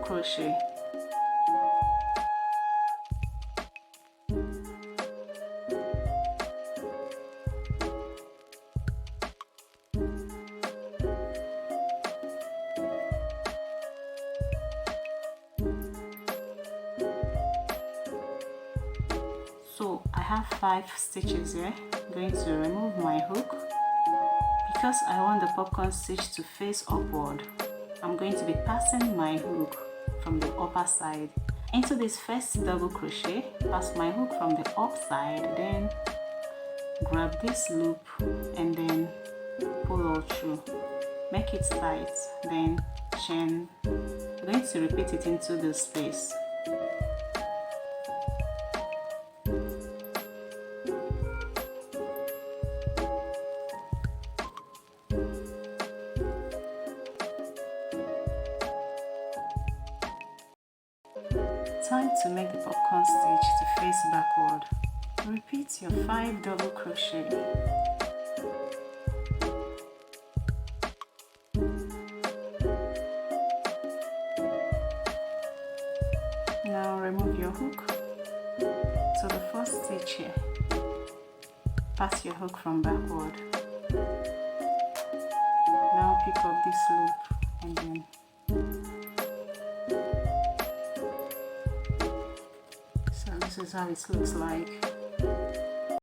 crochet. So I have 5 stitches here. I'm going to remove my hook. Because I want the popcorn stitch to face upward, I'm going to be passing my hook from the upper side into this first double crochet, pass my hook from the up side, then grab this loop and then pull all through. Make it tight, then chain. I'm going to repeat it into the space. Time to make the popcorn stitch to face backward. Repeat your 5 double crochet. Now remove your hook. So the first stitch here, pass your hook from backward. Now pick up this loop and then this is how it looks like.